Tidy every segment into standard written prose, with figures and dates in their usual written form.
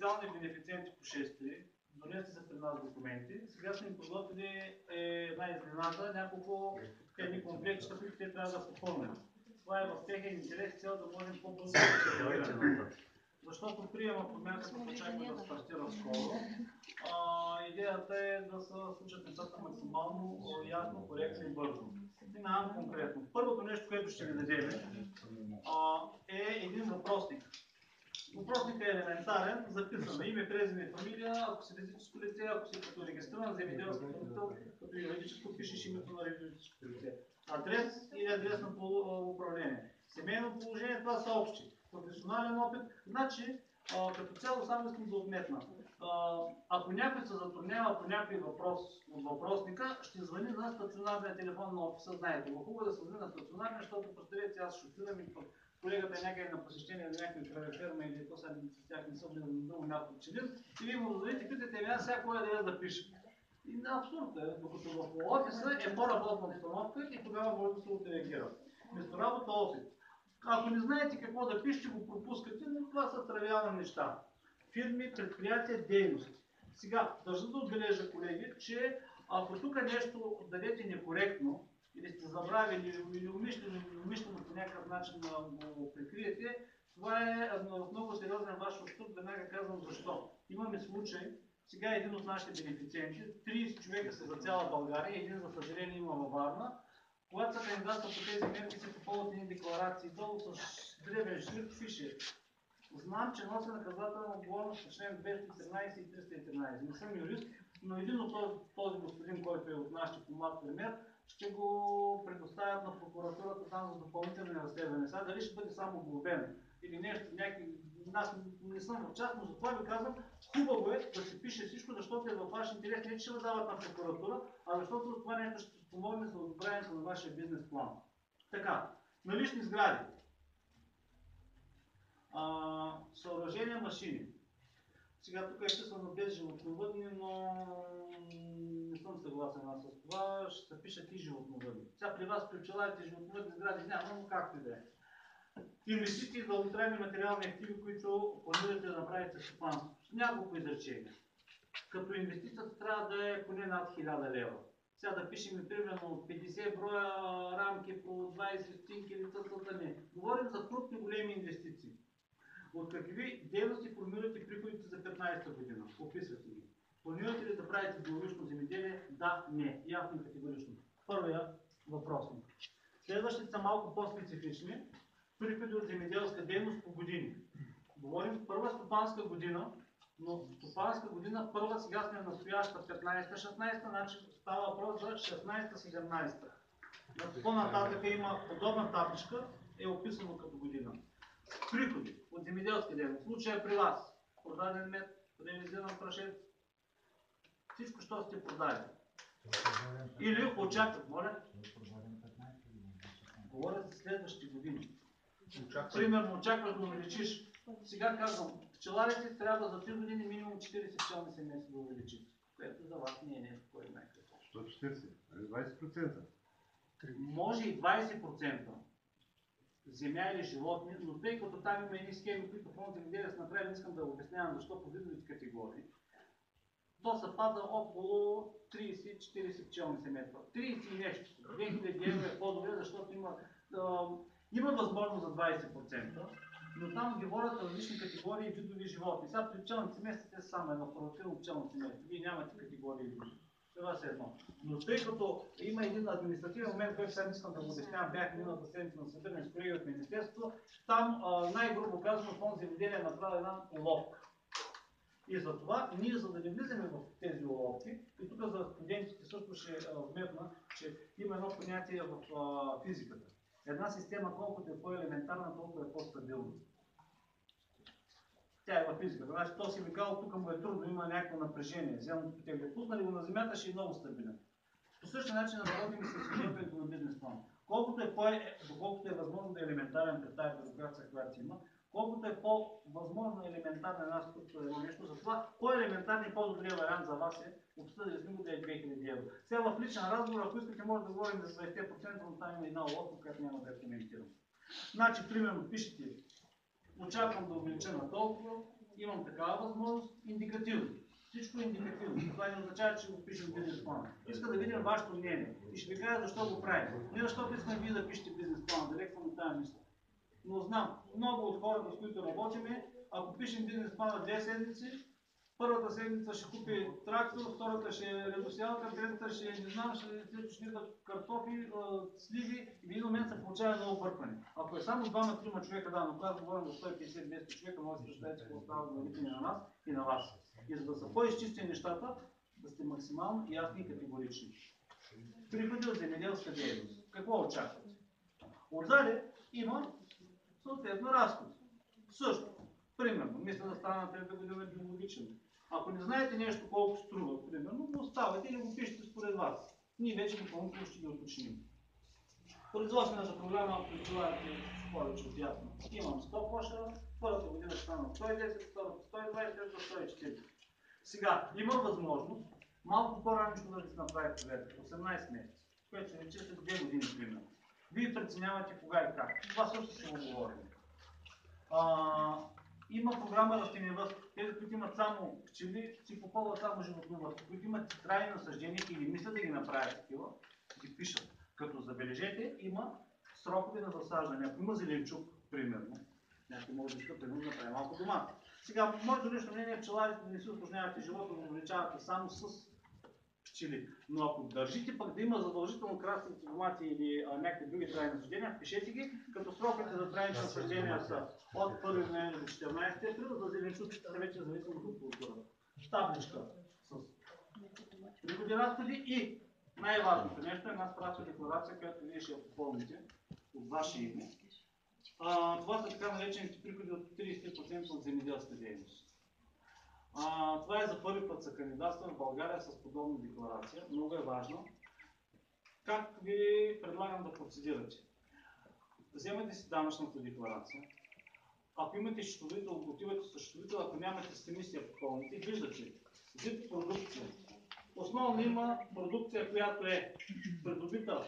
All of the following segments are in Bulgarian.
потенциални бенефициенти по 6.3, донесли са при нас документи. Сега сме им подготвили една изненада, няколко едни комплекти, които те трябва да попълнят. Това е в техен интерес, цел да можем по-бързо да реагираме. Защото приема подмянката очаква да стартира скоро. Идеята е да се случат нещата максимално ясно, коректно и бързо. Минавам конкретно. Първото нещо, което ще ви дадем е един въпросник. Въпросникът е елементарен, записано име, презиме, фамилия, ако си физическо лице, ако си като регистриран земеделски строител, като юридическо пишеш името на юридическо лице. Адрес или адрес на управление. Семейно положение, това са общи. Професионален опит, значи като цяло само искам да отметна. Ако някой се затруднява по някой въпрос от въпросника, ще звъни на стационарния телефон на офиса, знаете. Хубаво е да се звъни на стационарния, защото представете, аз шофирам и колегата е някъде на посещение на някакви кравеферма или то сега с тях не са били на друго място пчелин и вие му зададете, питате меня сега кой адрес да пише. И на абсурд е, докато в офиса е по-работна обстановка и тогава може да се отреагира. Вместо работа офис. Ако не знаете какво да пишете, го пропускате, но това са тривиални неща. Фирми, предприятия, дейности. Сега, държа да отбележа, колеги, че ако тук нещо дадете некоректно, или сте забравили, или умишлено по някакъв начин го прикриете, това е много сериозен ваш уступ, веднага казвам защо. Имаме случай, сега един от нашите бенефициенти, 30 човека са за цяла България, един за съжаление има във Варна. Когато са кандидатства по тези мерки, се попълват едни декларации, долу с древен шрифт пише: знам, че нося наказателна отговорност по член 213 и 313. Не съм юрист, но един от този господин, който е от нашите помлад пример, ще го предоставят на прокуратурата там за допълнително разследване. Сега дали ще бъде само глобен или нещо, някакви... Аз не съм в част, но затова ви казвам, хубаво е да се пише всичко, защото е във ваш интерес, не че ще дават на прокуратура, а защото това нещо ще помогне за одобрението на вашия бизнес план. Така, налични сгради. Съоръжения, машини. Сега тук е писано без животновъдни, но не съм съгласен с това. Ще се пишат и животновъдни. Сега при вас при пчеларите животновъдни сгради няма, но както и да е. Инвестиции за дълготрайни материални активи, които планирате да направите стопанство. Няколко изречения. Като инвестицията трябва да е поне над 1000 лева. Сега да пишем примерно 50 броя рамки по 20 стинки или тътата не. Говорим за крупни големи инвестиции. От какви дейности формирате приходите за 15-та година? Описвате ги. Планирате ли да правите биологично земеделие? Да, не. Ясно и категорично. Първия въпросник. Следващите са малко по-специфични. Приходи от земеделска дейност по години. Говорим първа стопанска година, но стопанска година първа, сега сме настояща 15-та, 16-та, значи става въпрос за 16-та, 17-та. По-нататък има подобна табличка, е описано като година. Приходи от земеделска дейност. В случая при вас. Продаден мед, реализиран прашец. Всичко, що сте продали. Или очакват, моля. Говоря за следващите години. Примерно очакваш да увеличиш. Сега казвам, пчеларите трябва за 3 години минимум 40 пчелни семейства да увеличите. Което за вас не е нещо, кой знае какво. 140, 20%. Може и 20%. Земя или животни, но тъй като там има едни схеми, които фонд земеделие са направили, не искам да го обяснявам защо по видовите категории, то се пада около 30-40 пчелни семейства. 30 и нещо. 2000 евро е по-добре, защото има възможност за 20%, но там говорят различни категории и видови животни. Сега при пчелните семейства те са само едно провокирано пчелно семейство. Вие нямате категории и видови. Това е едно. Но тъй като има един административен момент, който сега не искам да го обяснявам, бях миналата седмица на събиране с колеги от Министерството, там най-грубо казано фонд земеделие е направил една уловка. И затова ние, за да не влизаме в тези уловки, и тук за студентите също ще вметна, че има едно понятие в физиката. Една система, колкото е по-елементарна, толкова е по-стабилна. Тя е във физиката. Значи този химикал тук му е трудно, има някакво напрежение. Земното потегле. Пуснали го на земята, ще е много стабилен. По същия начин работим и с изготвянето на бизнес план. Доколкото е възможно да е елементарен при тази бюрокрация, която има, колкото е по-възможно елементарна една структура едно нещо, затова по-елементарен и по-добрият вариант за вас е обсъдили сме го да е 2000 евро. Сега в личен разговор, ако искате, може да говорим за 20%, но там има една уловка, която няма да я коментирам. Значи, примерно, пишете: очаквам да увелича на толкова, имам такава възможност, индикативно. Всичко е индикативно. Това не означава, че го пишем в бизнес плана. Иска да видим вашето мнение и ще ви кажа защо го правим. Не защото искам вие да пишете бизнес плана, далеч съм от тази мисъл. Но знам, много от хората, с които работиме, ако пишем бизнес плана 2 седмици, първата седмица ще купи трактор, втората ще е редосялка, третата ще не знам, ще идват картофи, сливи и в един момент се получава много бъркване. Ако е само 2-3 човека, да, но когато говорим за 150-200 човека, може да се представите какво става в главите на нас и на вас. И за да са по-изчистени нещата, да сте максимално ясни и категорични. Приходи от земеделска дейност. Какво очаквате? Отзаде има съответно разходи. Също. Примерно, мисля да стана на трета година биологичен. Ако не знаете нещо колко струва, примерно, го оставате или го пишете според вас. Ние вече допълнително ще ги уточним. Производствената програма предполагате повече от ясно. Имам 100 кошера, първата година ще стана 110, втората 120, третата 140. Сега, има възможност малко по-раничко да ви се направи проверка, 18 месеца, което се рече след 2 години, примерно. Вие преценявате кога и как. Това също ще го говорим. Има програма растениевъдство. Тези, които имат само пчели, си попълват само животновъдство. Които имат трайни насъждения или мислят да ги направят такива, ги пишат. Като забележете, има срокове на засаждане. Ако има зеленчук, примерно, някой може да иска да направи малко дома. Сега, моето лично мнение е пчеларите да не си усложнявате живота, да го увеличавате само с пчели. Но ако държите пък да има задължително красните домати или някакви други трайни насъждения, пишете ги, като сроковете за трайните насъждения са от 1 ноември до 14 април, за зеленчуците вече зависимо от културата. Табличка с приходи, разходи и най-важното нещо е една справка декларация, която вие ще я попълните от ваше име. Това са така наречените приходи от 30% от земеделска дейност. Това е за първи път се кандидатства в България с подобна декларация. Много е важно. Как ви предлагам да процедирате? Вземете си данъчната декларация. Ако имате счетоводител, отивате с счетоводител, ако нямате сами си я попълните, виждате вид продукция. Основно има продукция, която е придобита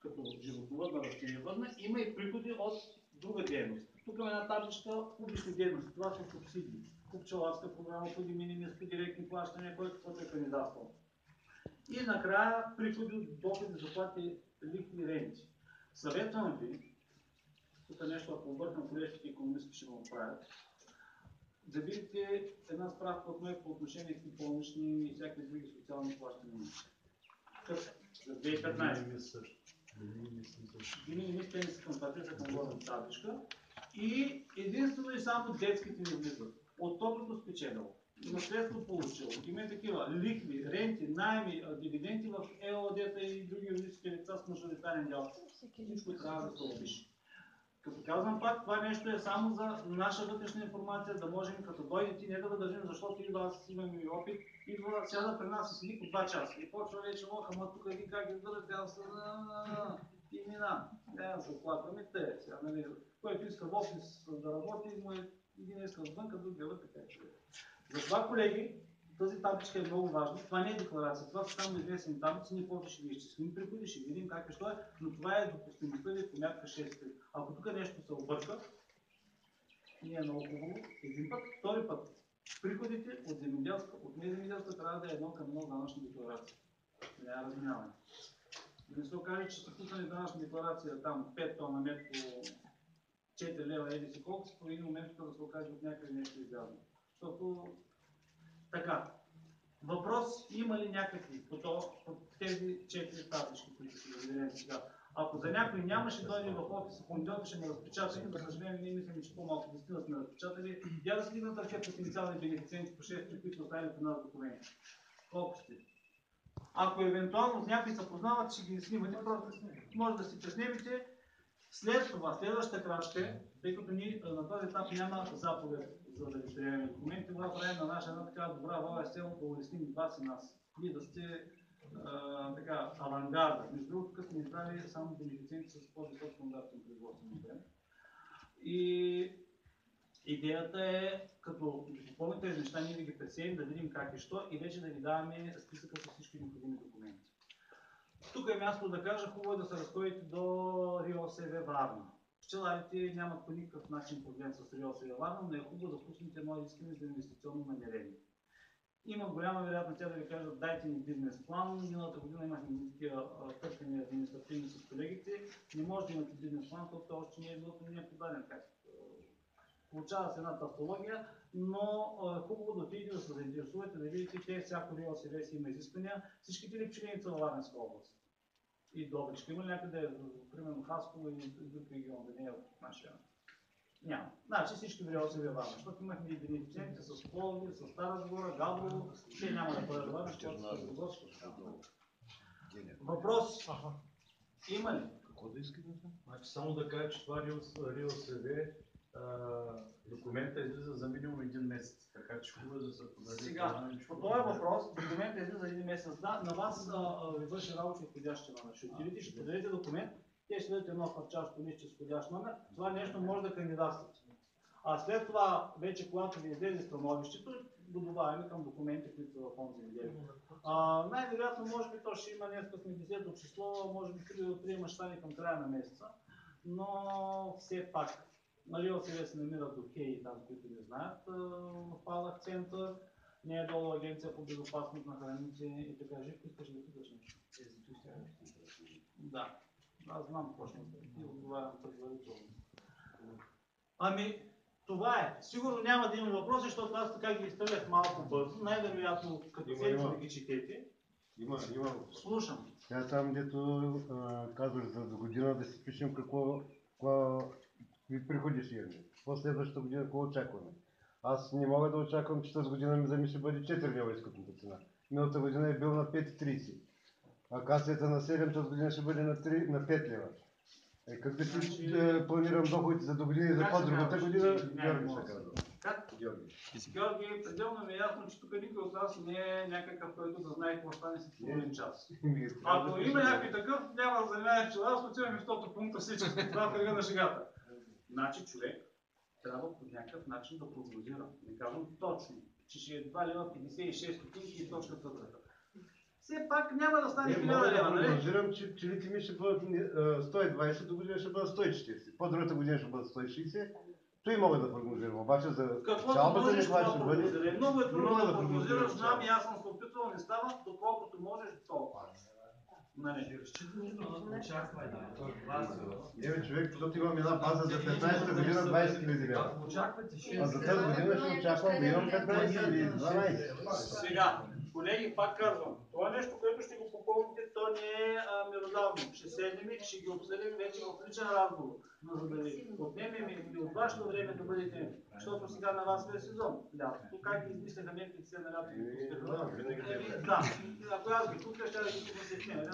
като животновъдна, растениевъдна, има и приходи от друга дейност. Тук е една табличка публични дейности. Това са субсидии. По пчеларска програма, по минимис, по директни плащания, който каквото е кандидатствал. И накрая приходи от доходи, заплати, лихви и ренти. Съветвам ви, тук нещо, ако объркам колежките икономисти ще го правят, да видите една справка от мен по отношение на болнични и всякакви други социални плащания. За 2015. Минимис те не са към това, те са към главната табличка. И единствено и само детските не влизат. От топлото спечелило, наследство получило, има такива лихви, ренти, найми, дивиденти в ЕОД-та и други юридически лица с мажоритарен дял. Всичко трябва да се опише. Като казвам пак, това нещо е само за наша вътрешна информация, да можем като дойдете, не да държим, защото идва, аз имам и опит, идва, сяда при нас и седи по 2 часа. И почва вече, ама тук един как издържа, тя се и мина. Тя се оплакваме, те. Нали, който иска в офис да работи, му е един иска отвънка, другия вътре, така че. Затова, колеги, тази табличка е много важна. Това не е декларация, това са само известни таблици, ние после ще ги изчислим приходи, ще видим как е, що е, но това е допустимостта ви по мярка 6. Ако тук нещо се обърка, не е много хубаво, един път, втори път, приходите от земеделска, от неземеделска трябва да е 1:1 данъчна декларация. Няма разминаване. Да не се окаже, че са пуснали данъчна декларация там 5 тона мед по 4 лева или си колко, по един момент да се окаже от някъде нещо излязно. Защото така. Въпрос има ли някакви по тези 4 таблички, които ще разделим сега? Ако за някой нямаше дойде в офиса, понеделник ще ме разпечатали, за съжаление ние мислим, че по-малко 10 сме разпечатали. Я да стигнат търсят потенциални бенефициенти по 6, които останали при нас документи. Колко сте? Ако евентуално с някой се познават, ще ги снимате, просто може да си преснемете. След това, следващата крачка, тъй като ние на този етап няма заповед за да регистрираме документи, това правим на наша една така добра воля с цел да улесним вас и нас. Вие да сте така авангарда. Между другото, тук сме избрали само бенефициенти с по-висок стандартен производствен обем. И идеята е, като ги попълните тези неща, ние да ги пресеем, да видим как и що и вече да ви даваме списъка с всички необходими документи. Тук е място да кажа, хубаво е да се разходите до РИОСВ Варна. пчеларите нямат по никакъв начин проблем с РИОСВ Варна, но е хубаво да пуснете едно искане за инвестиционно намерение. Има голяма вероятност тя да ви кажат, дайте ни бизнес план. Миналата година имахме такива търкани административни с колегите. Не може да имате бизнес план, защото още не е подаден. Получава се една тавтология, но хубаво да отидете да се заинтересувате, да видите, че всяко РИОСВ си има изисквания. Всичките ли пчелини са във Варненска област? И Добричка. Има ли някъде, примерно Хасково и друг регион, да не е от нашия? Няма. Значи всички РИОСВ Варна, защото имахме и бенефициенти с Пловдив, с Стара Загора, Габрово, те няма да бъдат Варна, защото са Добровски. Въпрос има ли? Какво да искате? Значи само да кажа, че това РИОСВ документа излиза за минимум 1 месец, така че хубаво да се подаде. Сега, по този въпрос, документът излиза за 1 месец. Да, на вас ви върши работа от входящия номер. Ще отидете, ще подадете документ, те ще дадете едно хартчасто листче с входящ номер, това нещо може да кандидатствате. А след това, вече когато ви излезе становището, го добавяме към документи, които са в фонд земеделие. Най-вероятно, може би то ще има днес сме 10-то число, може би приема ще стане към края на месеца, но все пак. РИОСВ се намират до ХЕИ, там, които не знаят, в Палах център, не е долу Агенция по безопасност на храните и така. Живко, искаш да питаш нещо? Да, аз знам какво ще ти отговарям предварително. Ами, това е. Сигурно няма да има въпроси, защото аз така ги изтърлях малко бързо. Най-вероятно, като седите да ги четете. Има. Слушам. Тя там, дето казваш за до година да си пишем какви приходи ще имаме. Последващата година какво очакваме. Аз не мога да очаквам, че тази година ми ще бъде 4 лева изкупната цена. Миналата година е бил на 5,30. Акацията на 7 тази година ще бъде на 5 лева. Как да си планирам доходите за до година и за по-другата година, Георги ще казва. Георги, пределно ми е ясно, че тук никой от нас не е някакъв, който да знае какво стане след половин час. Ако има някой такъв, няма да занимава пчела, аз отиваме в този пункт всички. Това е кръга на шегата. Значи човек трябва по някакъв начин да прогнозира. Не казвам точно, че ще е 2 лева 56 стотинки и точката тръка. Все пак няма да стане 1000 лева, нали? Прогнозирам, че пчелите ми ще бъдат 120, до година ще бъдат 140. По-другата година ще бъдат 160. Той мога да прогнозирам, обаче за печалбата не това ще бъде. Много е трудно да прогнозираш, знам и аз съм се опитвал, не става, доколкото можеш толкова. Еме човек, защото имам една база за 15-та година 20 000 лева. А за тази година ще очаквам да имам 15 или 12. Сега, колеги, пак казвам, това нещо, което ще го попълните, то не е меродавно. Ще седнем и ще ги обсъдим вече в личен разговор. Но за да ви отнемем и от вашето време да бъдете, защото сега на вас е сезон. Лятото, как ги измисляха мерките се на лято? Да, ако аз ги тук, ще да ги тук се снимем.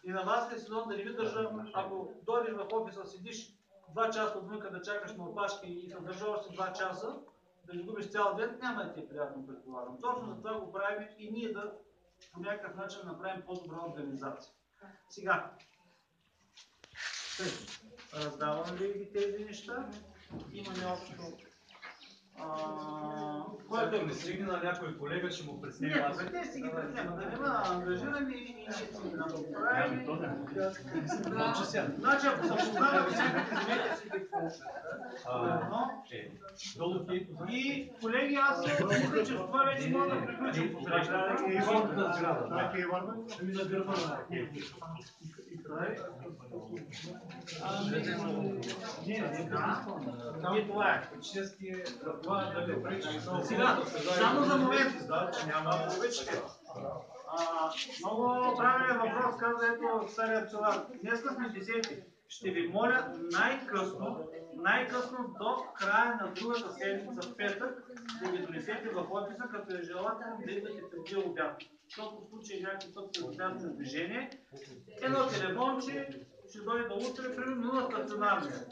И на вас е сезон да не ви държа, ако дойдеш в офиса, седиш 2 часа отвънка да чакаш на опашки и се държа още 2 часа, да ги губиш цял ден, няма да ти е приятно, предполагам. Точно за това го правим и ние да по някакъв начин направим по-добра организация. Сега, раздаваме ли тези неща? Имаме общо... Който не стигне на някой колега, ще му преснимем. Не, те си ги преснема, да нема ангажирани и ние си ги направим. Значи, ако съм познавал всякакви, вземете си ги по и, колеги, аз мисля, че с това вече мога да приключим по срещата. Това е Варна? Ами на гърба на не, това е. Сега, само за момент. Много правилен въпрос каза ето стария пчелар. Днес сме 10. Ще ви моля най-късно до края на другата седмица, в петък, да ги донесете в офиса, като е желателно да идвате преди обяд. Защото в случай някакъв път се обяд на движение, едно телефонче ще дойде утре, примерно на стационарния.